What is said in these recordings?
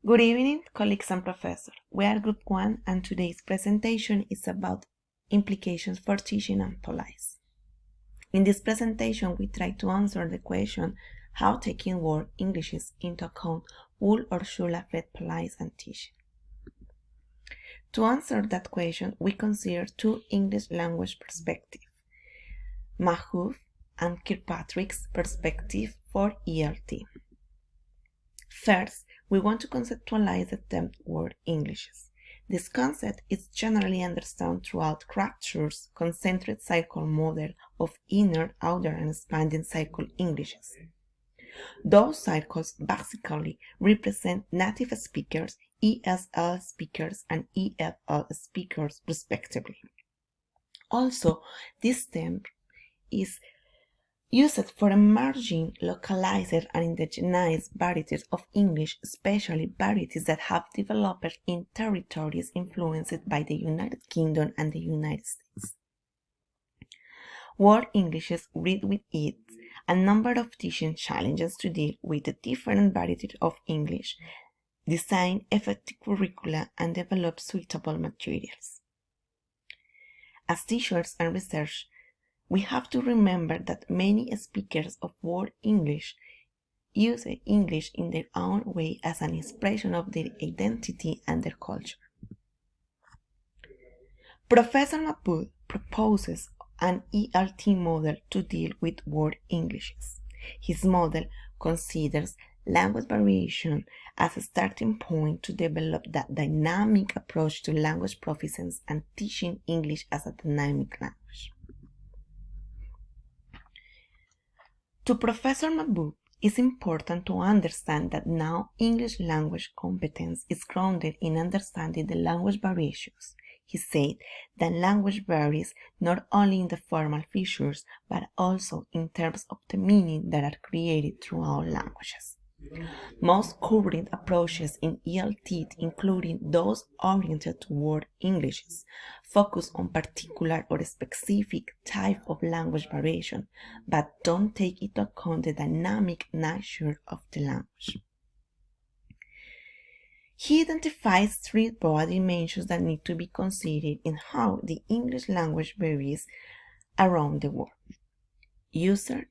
Good evening, colleagues and professors. We are Group 1 and today's presentation is about implications for teaching and policy. In this presentation, we try to answer the question how taking word Englishes into account will or should affect policy and teaching. To answer that question, we consider two English language perspectives, Mahoof and Kirkpatrick's perspective for ELT. First, we want to conceptualize the term word Englishes. This concept is generally understood throughout Crabtree's concentric cycle model of inner, outer, and expanding cycle Englishes. Those cycles basically represent native speakers, ESL speakers, and EFL speakers, respectively. Also, this term is used for emerging, localized, and indigenized varieties of English, especially varieties that have developed in territories influenced by the United Kingdom and the United States. Word Englishes read with it a number of teaching challenges to deal with the different varieties of English, design effective curricula, and develop suitable materials. As teachers and researchers, we have to remember that many speakers of Word English use English in their own way as an expression of their identity and their culture. Professor Mabud proposes an ELT model to deal with Word Englishes. His model considers language variation as a starting point to develop that dynamic approach to language proficiency and teaching English as a dynamic language. To Professor Mabuk, it's important to understand that now English language competence is grounded in understanding the language variations. He said that language varies not only in the formal features, but also in terms of the meaning that are created throughout languages. Most current approaches in ELT, including those oriented toward Englishes, focus on particular or specific type of language variation, but don't take into account the dynamic nature of the language. He identifies three broad dimensions that need to be considered in how the English language varies around the world: user,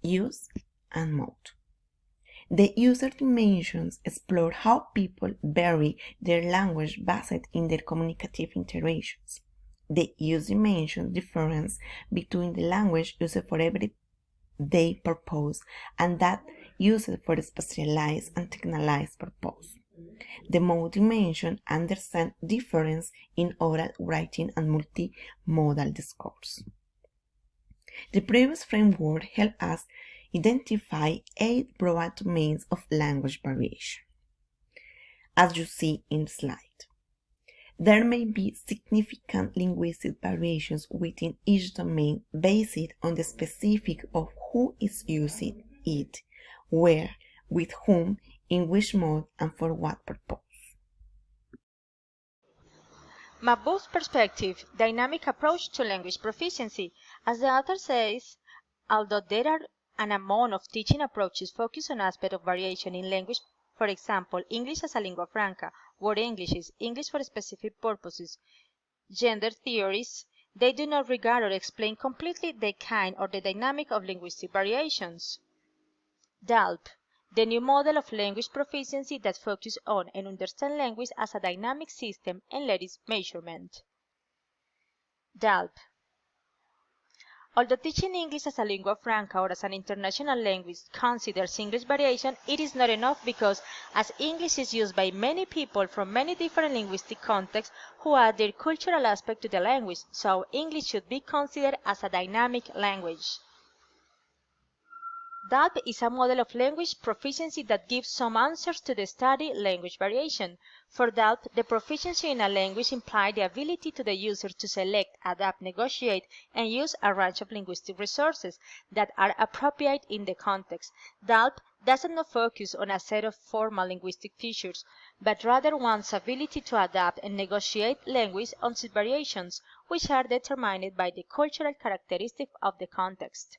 use, and mode. The user dimensions explore how people vary their language based in their communicative interactions. The use dimension difference between the language used for everyday purpose and that used for specialized and technicalized purpose. The mode dimension understands difference in oral writing and multimodal discourse. The previous framework helped us identify 8 broad domains of language variation. As you see in the slide, there may be significant linguistic variations within each domain based on the specific of who is using it, where, with whom, in which mode, and for what purpose. Mabut's perspective, dynamic approach to language proficiency. As the author says, although there are an amount of teaching approaches focused on aspects of variation in language, for example, English as a lingua franca, word Englishes, English for specific purposes, gender theories, they do not regard or explain completely the kind or the dynamic of linguistic variations. DALP, the new model of language proficiency that focuses on and understands language as a dynamic system and its measurement. DALP. Although teaching English as a lingua franca or as an international language considers English variation, it is not enough because as English is used by many people from many different linguistic contexts who add their cultural aspect to the language, so English should be considered as a dynamic language. DALP is a model of language proficiency that gives some answers to the study language variation. For DALP, the proficiency in a language implies the ability to the user to select, adapt, negotiate, and use a range of linguistic resources that are appropriate in the context. DALP does not focus on a set of formal linguistic features, but rather one's ability to adapt and negotiate language on its variations, which are determined by the cultural characteristics of the context.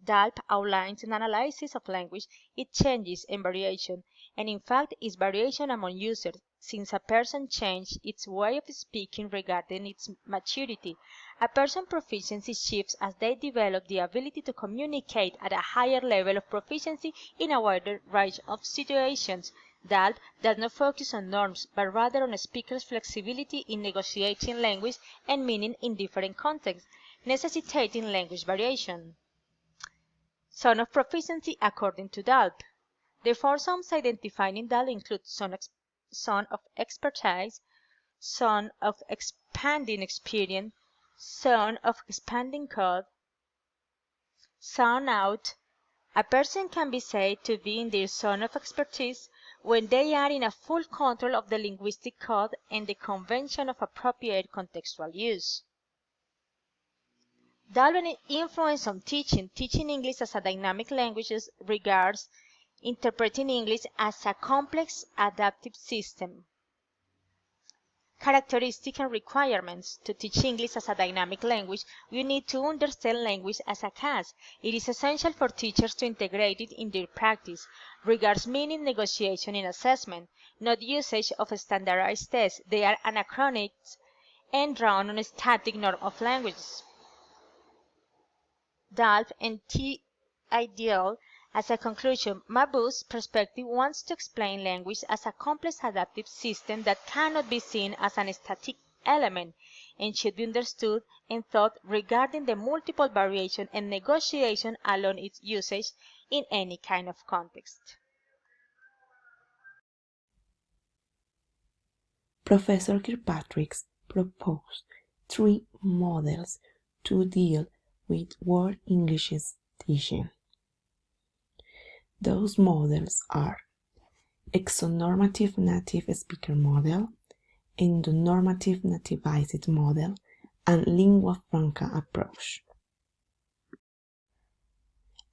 DALP outlines an analysis of language, its changes and variation, and in fact its variation among users, since a person changes its way of speaking regarding its maturity. A person's proficiency shifts as they develop the ability to communicate at a higher level of proficiency in a wider range of situations. DALP does not focus on norms, but rather on a speaker's flexibility in negotiating language and meaning in different contexts, necessitating language variation. Zone of proficiency according to DALP. The four zones identified in DALP include zone of expertise, zone of expanding experience, zone of expanding code, zone out. A person can be said to be in their zone of expertise when they are in a full control of the linguistic code and the convention of appropriate contextual use. Darwin's influence on teaching English as a dynamic language regards interpreting English as a complex adaptive system. Characteristics and requirements. To teach English as a dynamic language, you need to understand language as a class. It is essential for teachers to integrate it in their practice. Regards meaning, negotiation, and assessment, not usage of standardized tests. They are anachronistic and drawn on a static norm of languages. DALP and T-ideal. As a conclusion, Mabus's perspective wants to explain language as a complex adaptive system that cannot be seen as an static element and should be understood and thought regarding the multiple variation and negotiation along its usage in any kind of context. Professor Kirkpatrick proposed three models to deal with World English's teaching. Those models are exonormative native speaker model, endonormative nativized model, and lingua franca approach.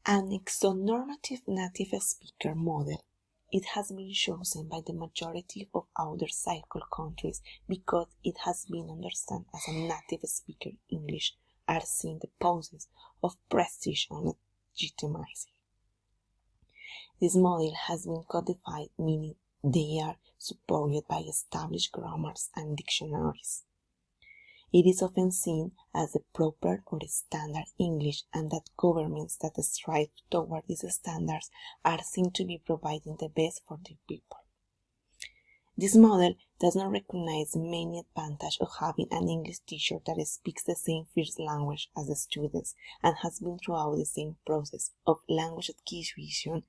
An exonormative native speaker model, it has been chosen by the majority of outer circle countries because it has been understood as a native speaker English are seen the poses of prestige and legitimacy. This model has been codified, meaning they are supported by established grammars and dictionaries. It is often seen as the proper or standard English, and that governments that strive toward these standards are seen to be providing the best for their people. This model does not recognize many advantages of having an English teacher that speaks the same first language as the students and has been throughout the same process of language acquisition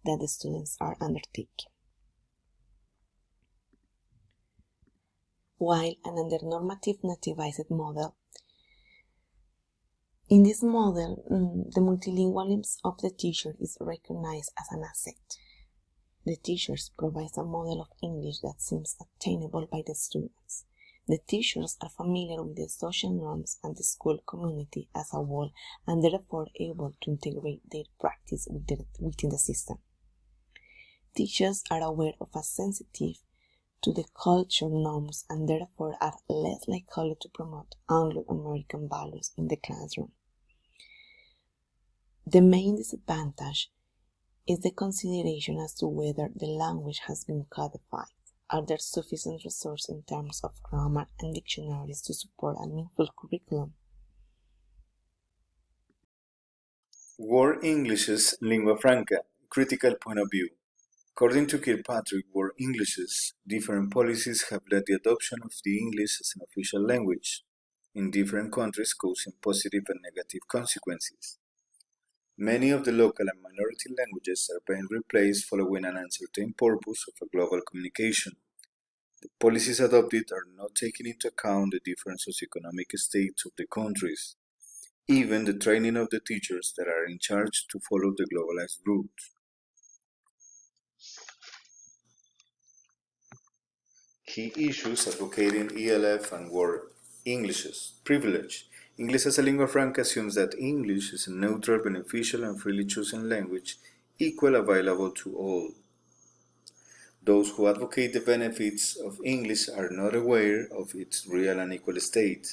that the students are undertaking. While an undernormative nativized model, in this model, the multilingualism of the teacher is recognized as an asset. The teachers provide a model of English that seems attainable by the students. The teachers are familiar with the social norms and the school community as a whole and therefore able to integrate their practice within the system. Teachers are aware of and sensitive to the culture norms and therefore are less likely to promote Anglo-American values in the classroom. The main disadvantage is the consideration as to whether the language has been codified. Are there sufficient resources in terms of grammar and dictionaries to support a meaningful curriculum? World English's lingua franca, critical point of view. According to Kirkpatrick, World English's different policies have led the adoption of the English as an official language in different countries, causing positive and negative consequences. Many of the local and minority languages are being replaced following an uncertain purpose of a global communication. The policies adopted are not taking into account the different socioeconomic states of the countries, even the training of the teachers that are in charge to follow the globalized route. Key issues advocating ELF and World English's privilege. English as a lingua franca assumes that English is a neutral, beneficial, and freely chosen language, equal available to all. Those who advocate the benefits of English are not aware of its real and equal state.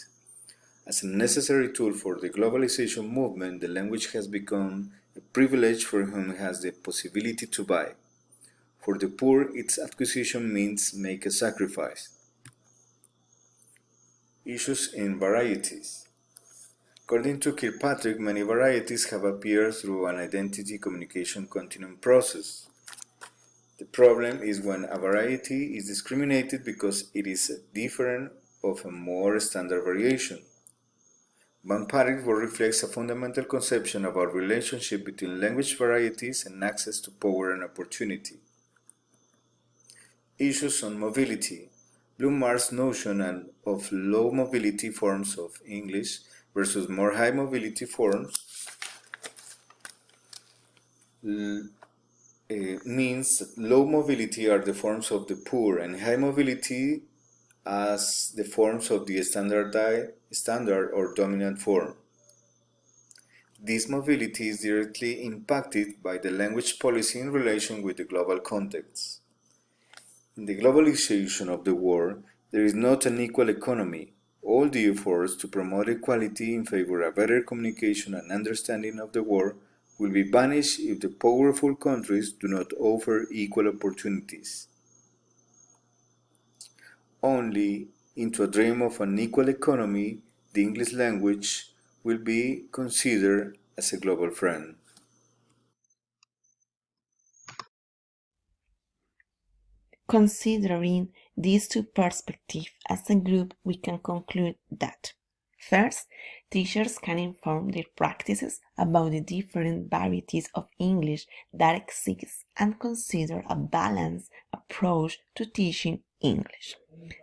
As a necessary tool for the globalization movement, the language has become a privilege for whom has the possibility to buy. For the poor, its acquisition means make a sacrifice. Issues in varieties. According to Kirkpatrick, many varieties have appeared through an identity communication continuum process. The problem is when a variety is discriminated because it is different of a more standard variation. Van Parijs work reflects a fundamental conception about relationship between language varieties and access to power and opportunity. Issues on mobility. Blomar's notion of low mobility forms of English versus more high mobility forms means that low mobility are the forms of the poor and high mobility as the forms of the standard or dominant form. This mobility is directly impacted by the language policy in relation with the global context. In the globalization of the world, there is not an equal economy. All the efforts to promote equality in favor of better communication and understanding of the world will be vanished if the powerful countries do not offer equal opportunities. Only into a dream of an equal economy, the English language will be considered as a global friend. Considering these two perspectives as a group, we can conclude that first, teachers can inform their practices about the different varieties of English that exist and consider a balanced approach to teaching English.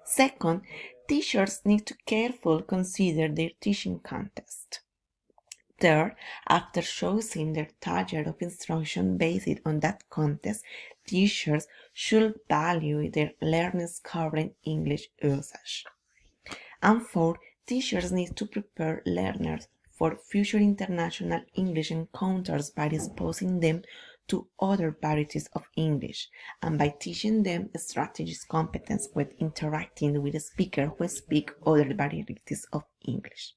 Second, teachers need to carefully consider their teaching context. Third, after choosing their target of instruction based on that context, teachers should value their learners covering English usage. And fourth, teachers need to prepare learners for future international English encounters by exposing them to other varieties of English and by teaching them strategies competence with interacting with a speaker who speak other varieties of English.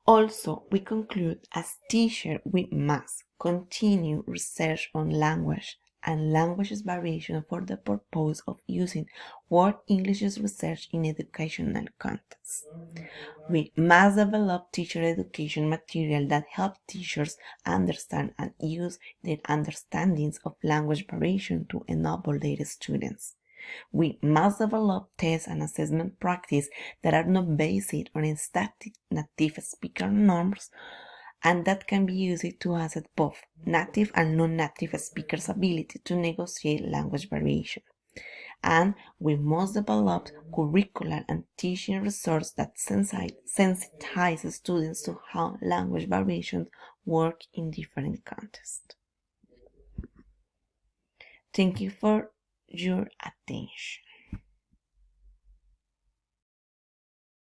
Also, we conclude as teachers we must continue research on language and language's variation for the purpose of using word English's research in educational contexts. We must develop teacher education material that help teachers understand and use their understandings of language variation to enable their students. We must develop test and assessment practice that are not based on static native speaker norms and that can be used to assess both native and non-native speakers' ability to negotiate language variation. And we must develop curricular and teaching resources that sensitize students to how language variations work in different contexts. Thank you for your attention.